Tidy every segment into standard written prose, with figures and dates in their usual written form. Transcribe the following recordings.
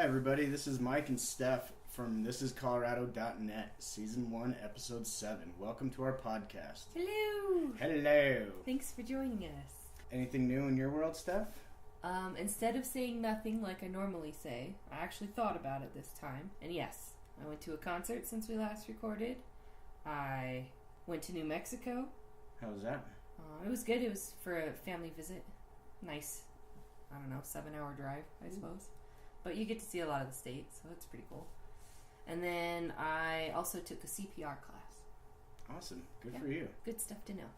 Hi everybody, this is Mike and Steph from thisiscolorado.net, Season 1, Episode 7. Welcome to our podcast. Hello! Hello! Thanks for joining us. Anything new in your world, Steph? Instead of saying nothing like I normally say, I actually thought about it this time. And yes, I went to a concert since we last recorded. I went to New Mexico. How was that? It was good. It was for a family visit. Nice, 7-hour drive, I suppose. But you get to see a lot of the states, so that's pretty cool. And then I also took a CPR class. Awesome. Good for you. Good stuff to know.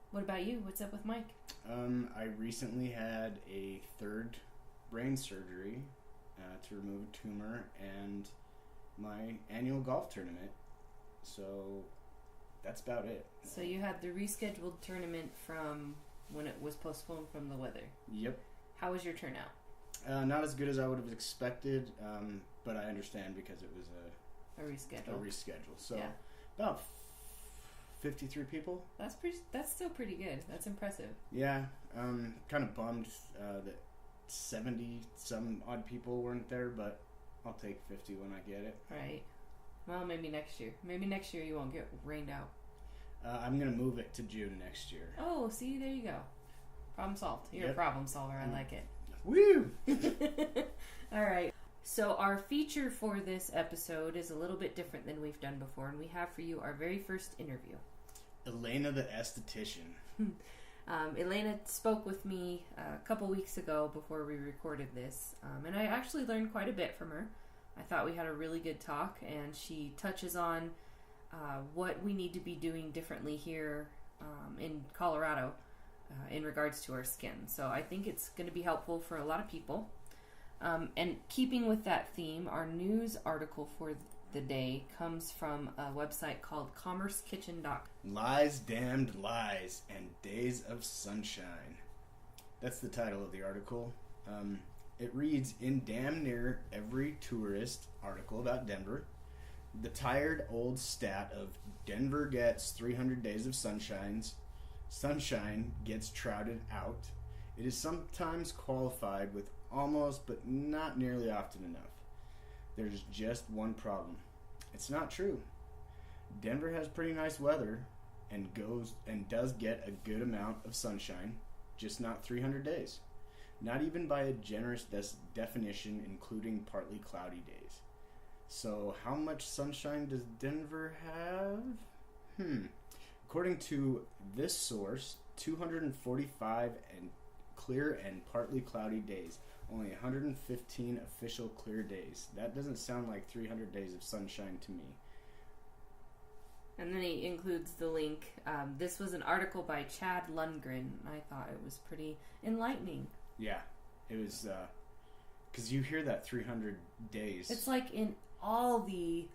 What about you? What's up with Mike? I recently had a third brain surgery to remove a tumor and my annual golf tournament. So that's about it. So you had the rescheduled tournament from when it was postponed from the weather. Yep. How was your turnout? Not as good as I would have expected, but I understand because it was a reschedule. So yeah. About 53 people. That's still pretty good. That's impressive. Yeah, kind of bummed that 70 some odd people weren't there, but I'll take 50 when I get it. Right. Well, maybe next year. Maybe next year you won't get rained out. I'm gonna move it to June next year. Oh, see, there you go. Problem solved. You're a problem solver. I like it. Woo! All right. So our feature for this episode is a little bit different than we've done before, and we have for you our very first interview. Elena the esthetician. Elena spoke with me a couple weeks ago before we recorded this, and I actually learned quite a bit from her. I thought we had a really good talk, and she touches on what we need to be doing differently here in Colorado in regards to our skin. So I think it's going to be helpful for a lot of people. And keeping with that theme, our news article for the day comes from a website called commercekitchen.com. Lies, damned lies, and days of sunshine. That's the title of the article. It reads, in damn near every tourist article about Denver, the tired old stat of Denver gets 300 days of sunshine gets trotted out. It is sometimes qualified with almost, but not nearly often enough. There's just one problem. It's not true. Denver has pretty nice weather and does get a good amount of sunshine, just not 300 days. Not even by a generous definition, including partly cloudy days. So how much sunshine does Denver have? According to this source, 245 and clear and partly cloudy days. Only 115 official clear days. That doesn't sound like 300 days of sunshine to me. And then he includes the link. This was an article by Chad Lundgren. I thought it was pretty enlightening. Yeah, it was, because you hear that 300 days. It's like in all the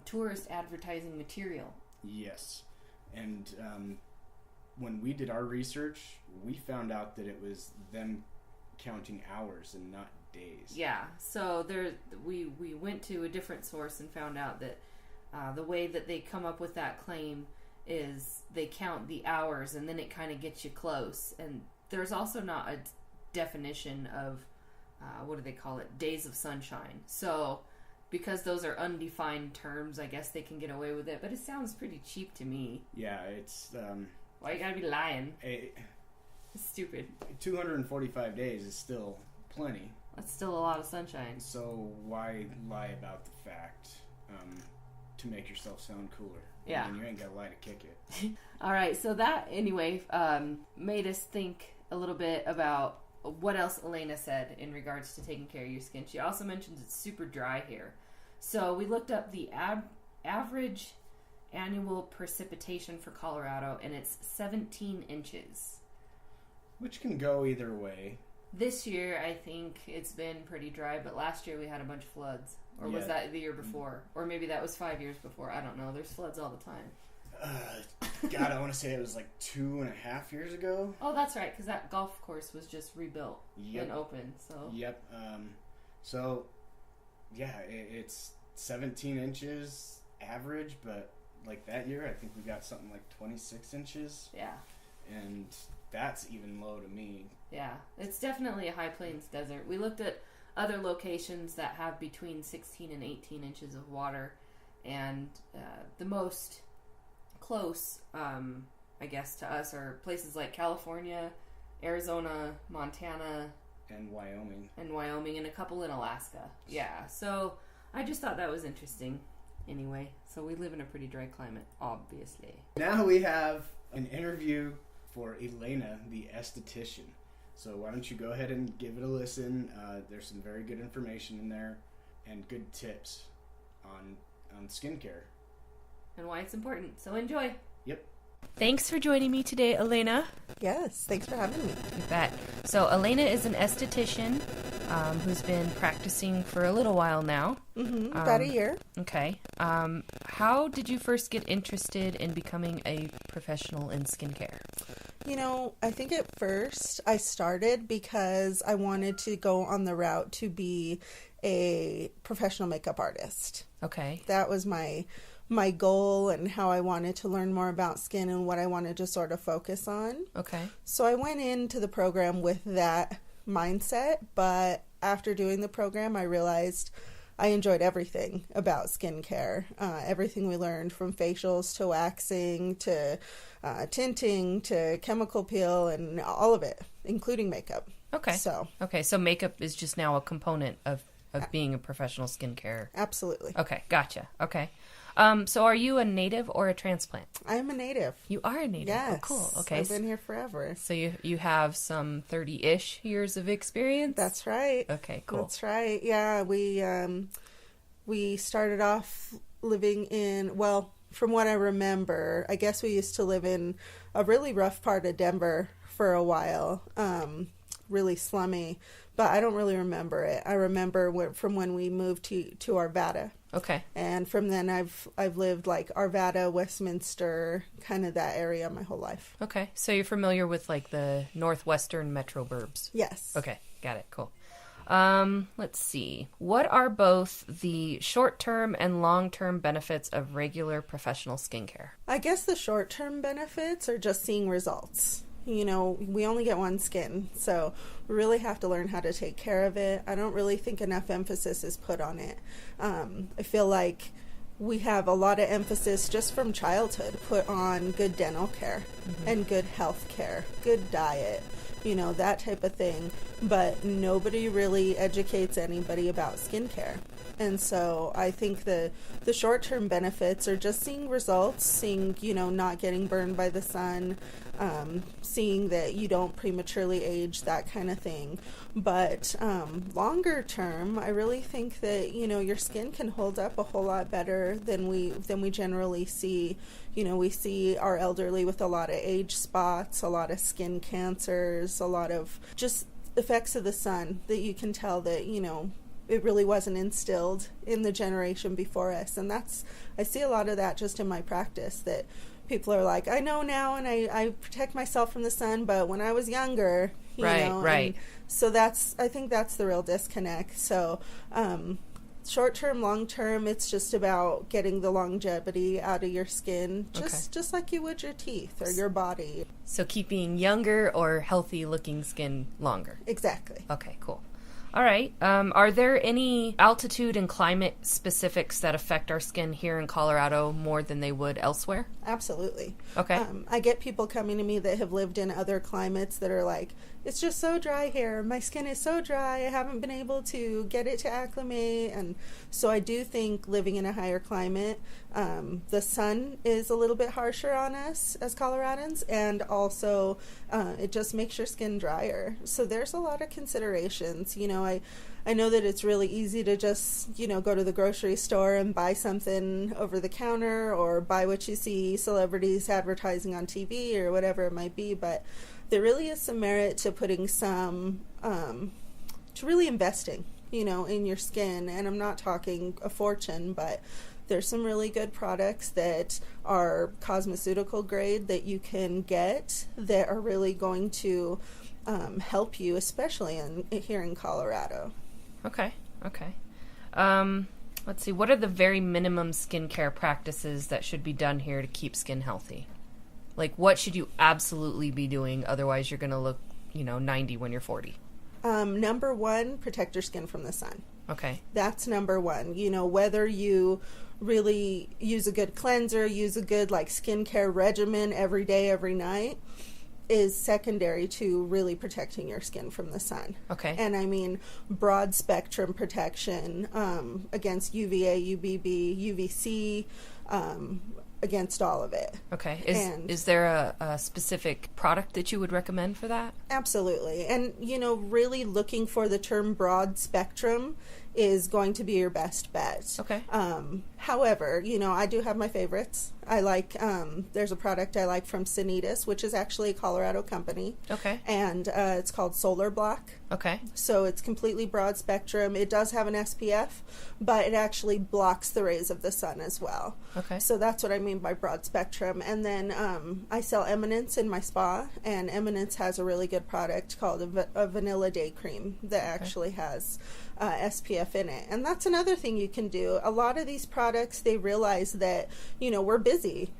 tourist advertising material. Yes. And when we did our research, we found out that it was them counting hours and not days. Yeah, so we went to a different source and found out that the way that they come up with that claim is they count the hours and then it kind of gets you close. And there's also not a definition of, what do they call it, days of sunshine. So because those are undefined terms, I guess they can get away with it. But it sounds pretty cheap to me. Yeah, it's... why you gotta be lying? It's stupid. 245 days is still plenty. That's still a lot of sunshine. So why lie about the fact to make yourself sound cooler? Yeah. I mean, you ain't gotta lie to kick it. All right, so that, anyway, made us think a little bit about what else Elena said in regards to taking care of your skin. She also mentions it's super dry here. So we looked up the average annual precipitation for Colorado, and it's 17 inches. Which can go either way. This year, I think it's been pretty dry, but last year we had a bunch of floods. Or was that the year before? Or maybe that was 5 years before. I don't know. There's floods all the time. God, I want to say it was like 2.5 years ago. Oh, that's right, because that golf course was just rebuilt and open. So. Yep. So, yeah, it's 17 inches average, but like that year, I think we got something like 26 inches. Yeah. And that's even low to me. Yeah, it's definitely a high plains desert. We looked at other locations that have between 16 and 18 inches of water. And the most close, I guess, to us are places like California, Arizona, Montana, and Wyoming. And a couple in Alaska. Yeah, so I just thought that was interesting. Anyway, so we live in a pretty dry climate, obviously. Now we have an interview for Elena, the esthetician. So why don't you go ahead and give it a listen. There's some very good information in there and good tips on skincare. And why it's important. So enjoy. Yep. Thanks for joining me today, Elena. Yes, thanks for having me. You bet. So Elena is an esthetician who's been practicing for a little while now. About a year. Okay. How did you first get interested in becoming a professional in skincare? You know, I think at first I started because I wanted to go on the route to be a professional makeup artist. Okay. That was my goal and how I wanted to learn more about skin and what I wanted to sort of focus on. Okay. So I went into the program with that mindset, but after doing the program, I realized I enjoyed everything about skincare. Everything we learned, from facials to waxing to tinting to chemical peel and all of it, including makeup. Okay. So makeup is just now a component of being a professional skincare. Absolutely. Okay, gotcha. Okay. So are you a native or a transplant? I am a native. You are a native? Yes. Oh, cool. Okay. I've been here forever. So you have some 30-ish years of experience? That's right. Okay, cool. That's right. Yeah, we started off living in, well, from what I remember, I guess we used to live in a really rough part of Denver for a while, really slummy, but I don't really remember it. I remember from when we moved to Arvada. Okay. And from then I've lived like Arvada, Westminster, kind of that area my whole life. Okay. So you're familiar with like the northwestern metro burbs? Yes. Okay. Got it. Cool. Let's see. What are both the short-term and long-term benefits of regular professional skincare? I guess the short-term benefits are just seeing results. You know, we only get one skin, so we really have to learn how to take care of it. I don't really think enough emphasis is put on it. I feel like we have a lot of emphasis just from childhood put on good dental care and good health care, good diet, you know, that type of thing. But nobody really educates anybody about skincare. And so I think the short-term benefits are just seeing results, seeing, you know, not getting burned by the sun, seeing that you don't prematurely age, that kind of thing. But longer term, I really think that, you know, your skin can hold up a whole lot better than we generally see. You know, we see our elderly with a lot of age spots, a lot of skin cancers, a lot of just effects of the sun that you can tell that, you know, it really wasn't instilled in the generation before us. And I see a lot of that just in my practice, that people are like, I know now and I protect myself from the sun, but when I was younger, you know. Right. And so I think that's the real disconnect. So short term, long term, it's just about getting the longevity out of your skin, just like you would your teeth or your body. So keeping younger or healthy looking skin longer. Exactly. Okay, cool. All right. Are there any altitude and climate specifics that affect our skin here in Colorado more than they would elsewhere? Absolutely. Okay. I get people coming to me that have lived in other climates that are like, it's just so dry here. My skin is so dry. I haven't been able to get it to acclimate. And so I do think living in a higher climate, the sun is a little bit harsher on us as Coloradans, and also it just makes your skin drier. So there's a lot of considerations. You know, I know that it's really easy to just, you know, go to the grocery store and buy something over the counter or buy what you see celebrities advertising on TV or whatever it might be, but there really is some merit to putting some, to really investing, you know, in your skin. And I'm not talking a fortune, but there's some really good products that are cosmeceutical grade that you can get that are really going to help you, especially here in Colorado. Okay. Let's see. What are the very minimum skincare practices that should be done here to keep skin healthy? Like, what should you absolutely be doing? Otherwise, you're going to look, you know, 90 when you're 40. Number one, protect your skin from the sun. Okay. That's number one. You know, whether you really use a good cleanser, use a good like skincare regimen every day, every night, is secondary to really protecting your skin from the sun. Okay. And I mean broad spectrum protection against UVA, UVB, UVC, against all of it. Okay. Is there a specific product that you would recommend for that? Absolutely. And, you know, really looking for the term broad spectrum is going to be your best bet. Okay. However, you know, I do have my favorites. I like, there's a product I like from Sanitas, which is actually a Colorado company. Okay. And it's called Solar Block. Okay. So it's completely broad spectrum. It does have an SPF, but it actually blocks the rays of the sun as well. Okay. So that's what I mean by broad spectrum. And then I sell Eminence in my spa, and Eminence has a really good product called a Vanilla Day Cream that actually has SPF in it. And that's another thing you can do. A lot of these products, they realize that, you know, we're busy.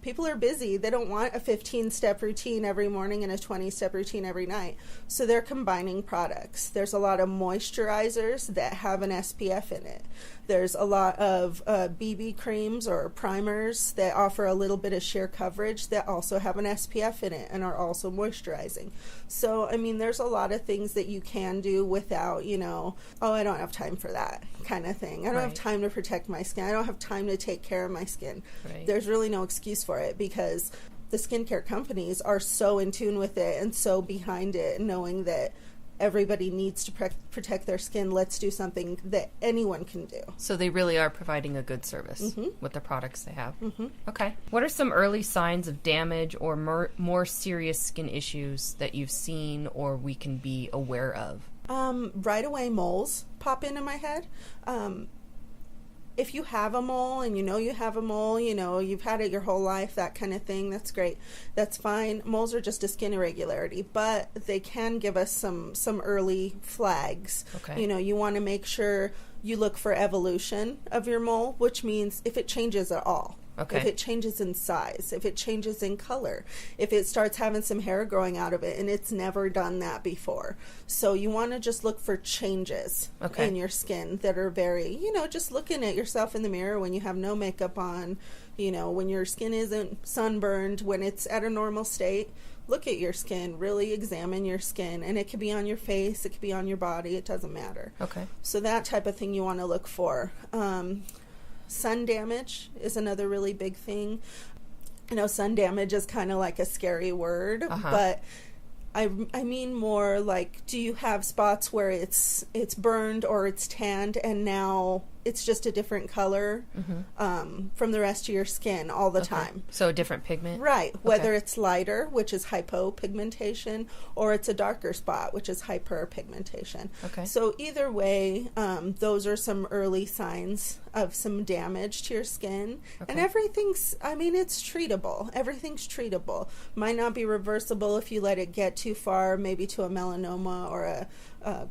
People are busy. They don't want a 15-step routine every morning and a 20-step routine every night. So they're combining products. There's a lot of moisturizers that have an SPF in it. There's a lot of BB creams or primers that offer a little bit of sheer coverage that also have an SPF in it and are also moisturizing. So, I mean, there's a lot of things that you can do without, you know, oh, I don't have time for that kind of thing. I don't have time to protect my skin. I don't have time to take care of my skin. Right. There's really no excuse for it because the skincare companies are so in tune with it and so behind it, knowing that everybody needs to protect their skin. Let's do something that anyone can do. So they really are providing a good service with the products they have. Mm-hmm. Okay. What are some early signs of damage or more serious skin issues that you've seen or we can be aware of? Right away, moles pop into my head. If you have a mole and you know you have a mole, you know, you've had it your whole life, that kind of thing, that's great. That's fine. Moles are just a skin irregularity, but they can give us some early flags. Okay. You know, you want to make sure you look for evolution of your mole, which means if it changes at all. Okay. If it changes in size, if it changes in color, if it starts having some hair growing out of it and it's never done that before. So you want to just look for changes in your skin that are very, you know, just looking at yourself in the mirror when you have no makeup on, you know, when your skin isn't sunburned, when it's at a normal state. Look at your skin, really examine your skin, and it could be on your face, it could be on your body, it doesn't matter. Okay. So that type of thing you want to look for. Sun damage is another really big thing. You know, sun damage is kind of like a scary word, but I mean more like, do you have spots where it's burned or it's tanned and now it's just a different color from the rest of your skin all the time? So a different pigment? Right. Whether it's lighter, which is hypopigmentation, or it's a darker spot, which is hyperpigmentation. Okay. So either way, those are some early signs of some damage to your skin. And everything's, I mean, it's treatable. Everything's treatable. Might not be reversible if you let it get too far, maybe to a melanoma or a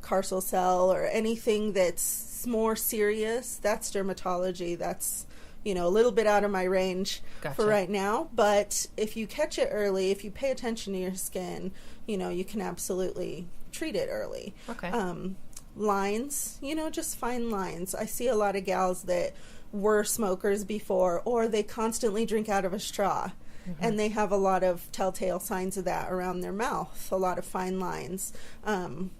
carcel cell or anything that's more serious. That's dermatology. That's, you know, a little bit out of my range for right now. But if you catch it early, if you pay attention to your skin, you know, you can absolutely treat it early. Okay. Lines, you know, just fine lines. I see a lot of gals that were smokers before, or they constantly drink out of a straw. And they have a lot of telltale signs of that around their mouth, a lot of fine lines.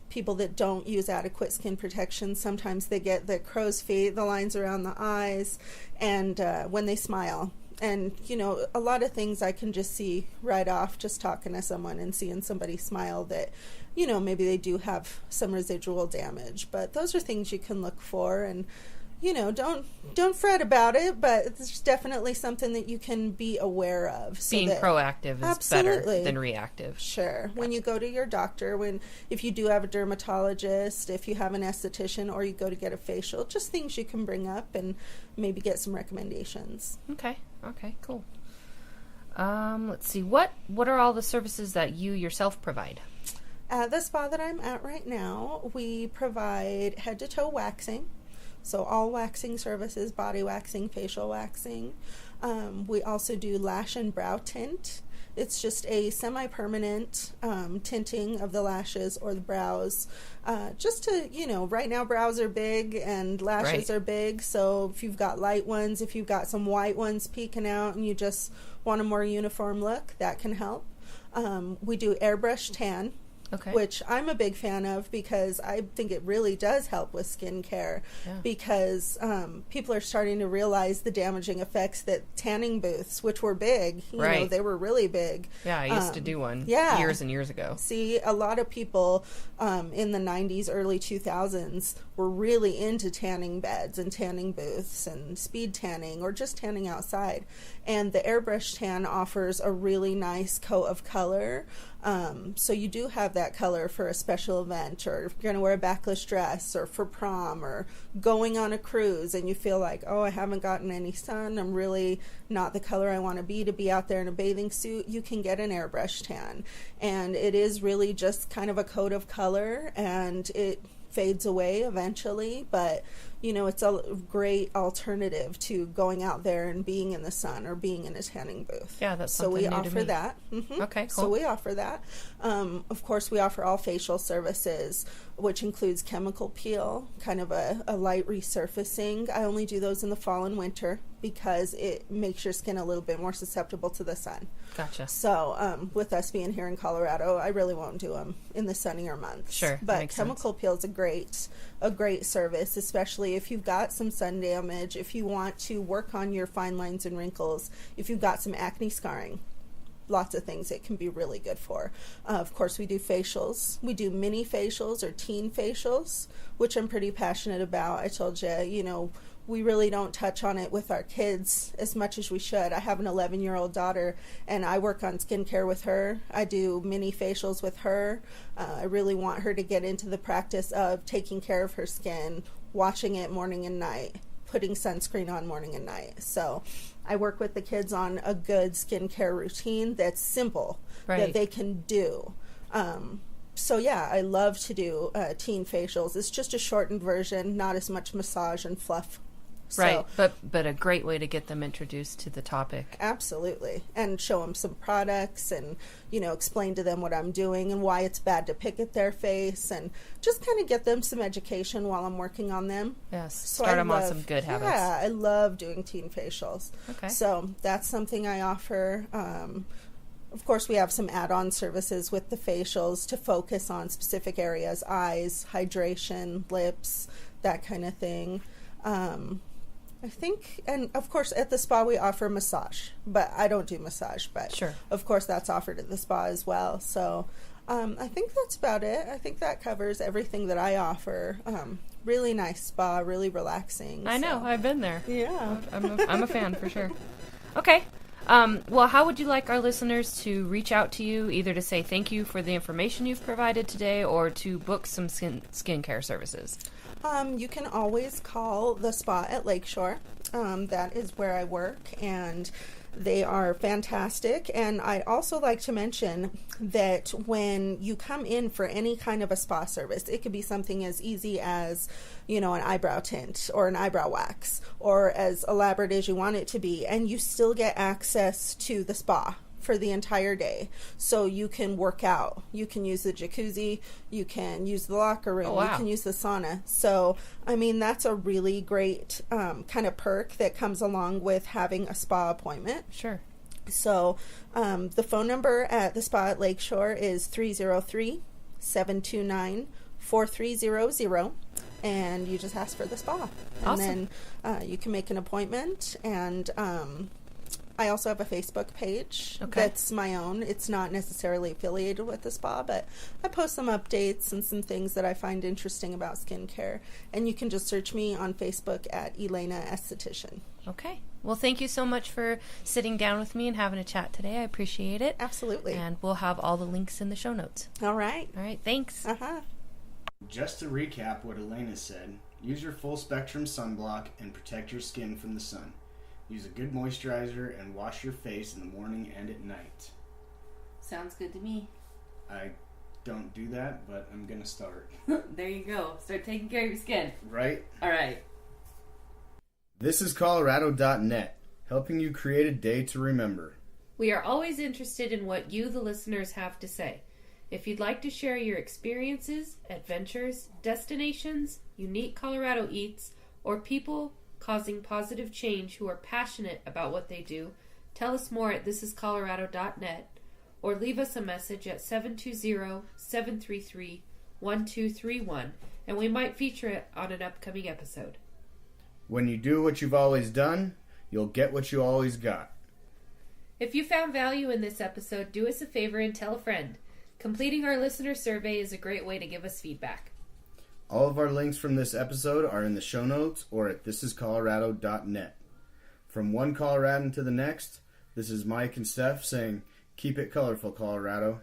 People that don't use adequate skin protection, sometimes they get the crow's feet, the lines around the eyes, and when they smile. And, you know, a lot of things I can just see right off just talking to someone and seeing somebody smile that, you know, maybe they do have some residual damage. But those are things you can look for, and you know, don't fret about it, but it's definitely something that you can be aware of. So being proactive is better than reactive. Sure. Gotcha. When you go to your doctor, if you do have a dermatologist, if you have an esthetician, or you go to get a facial, just things you can bring up and maybe get some recommendations. Okay, cool. Let's see. What are all the services that you yourself provide? At the spa that I'm at right now, we provide head-to-toe waxing. So all waxing services, body waxing, facial waxing. We also do lash and brow tint, It's just a semi-permanent tinting of the lashes or the brows. Just to, right now brows are big and lashes are big. So if you've got light ones, if you've got some white ones peeking out and you just want a more uniform look, that can help. We do airbrush tan. Okay. Which I'm a big fan of because I think it really does help with skincare because people are starting to realize the damaging effects that tanning booths, which were big, they were really big. Yeah, I used to do one years and years ago. See, a lot of people in the 90s, early 2000s were really into tanning beds and tanning booths and speed tanning or just tanning outside. And the airbrush tan offers a really nice coat of color. So you do have that color for a special event, or if you're going to wear a backless dress, or for prom, or going on a cruise and you feel like, oh, I haven't gotten any sun, I'm really not the color I want to be out there in a bathing suit, you can get an airbrush tan. And it is really just kind of a coat of color, and it fades away eventually, but it's a great alternative to going out there and being in the sun or being in a tanning booth. Yeah, that's so something we new offer to me. that. Mm-hmm. Okay, cool. So we offer that. Of course, we offer all facial services, which includes chemical peel, kind of a light resurfacing. I only do those in the fall and winter because it makes your skin a little bit more susceptible to the sun. Gotcha. So with us being here in Colorado, I really won't do them in the sunnier months. Sure, but chemical peel is a great service, especially if you've got some sun damage, if you want to work on your fine lines and wrinkles, if you've got some acne scarring. Lots of things it can be really good for. Of course, we do facials. We do mini facials or teen facials, which I'm pretty passionate about. I told you, we really don't touch on it with our kids as much as we should. I have an 11-year-old daughter, and I work on skincare with her. I do mini facials with her. I really want her to get into the practice of taking care of her skin, washing it morning and night, putting sunscreen on morning and night. So I work with the kids on a good skincare routine that's simple, that they can do. So yeah, I love to do teen facials. It's just a shortened version, not as much massage and fluff. Right, but a great way to get them introduced to the topic. Absolutely. And show them some products and, explain to them what I'm doing and why it's bad to pick at their face, and just kind of get them some education while I'm working on them. Yes, so start them on some good habits. Yeah, I love doing teen facials. Okay. So that's something I offer. Of course, we have some add-on services with the facials to focus on specific areas, eyes, hydration, lips, that kind of thing. I think, and of course at the spa we offer massage, but I don't do massage, but sure, of course that's offered at the spa as well. So I think that's about it. I think that covers everything that I offer. Really nice spa, really relaxing. I know, I've been there. Yeah. I'm a fan for sure. Okay. Well, how would you like our listeners to reach out to you, either to say thank you for the information you've provided today or to book some skincare services? You can always call the spa at Lakeshore. That is where I work, and they are fantastic. And I also like to mention that when you come in for any kind of a spa service, it could be something as easy as, an eyebrow tint or an eyebrow wax, or as elaborate as you want it to be, and you still get access to the spa for the entire day. So you can work out, you can use the jacuzzi, you can use the locker room, you can use the sauna. So that's a really great kind of perk that comes along with having a spa appointment. Sure. So the phone number at the spa at Lakeshore is 303-729-4300, and you just ask for the spa. Awesome. And then you can make an appointment, and I also have a Facebook page that's my own. It's not necessarily affiliated with the spa, but I post some updates and some things that I find interesting about skincare. And you can just search me on Facebook at Elena Esthetician. Okay. Well, thank you so much for sitting down with me and having a chat today. I appreciate it. Absolutely. And we'll have all the links in the show notes. All right. All right. Thanks. Just to recap what Elena said, use your full spectrum sunblock and protect your skin from the sun. Use a good moisturizer and wash your face in the morning and at night. Sounds good to me. I don't do that, but I'm going to start. There you go. Start taking care of your skin. Right? All right. This is Colorado.net, helping you create a day to remember. We are always interested in what you, the listeners, have to say. If you'd like to share your experiences, adventures, destinations, unique Colorado eats, or people causing positive change who are passionate about what they do, tell us more at thisiscolorado.net or leave us a message at 720-733-1231 and we might feature it on an upcoming episode. When you do what you've always done, you'll get what you always got. If you found value in this episode, do us a favor and tell a friend. Completing our listener survey is a great way to give us feedback. All of our links from this episode are in the show notes or at thisiscolorado.net. From one Coloradan to the next, this is Mike and Steph saying, keep it colorful, Colorado.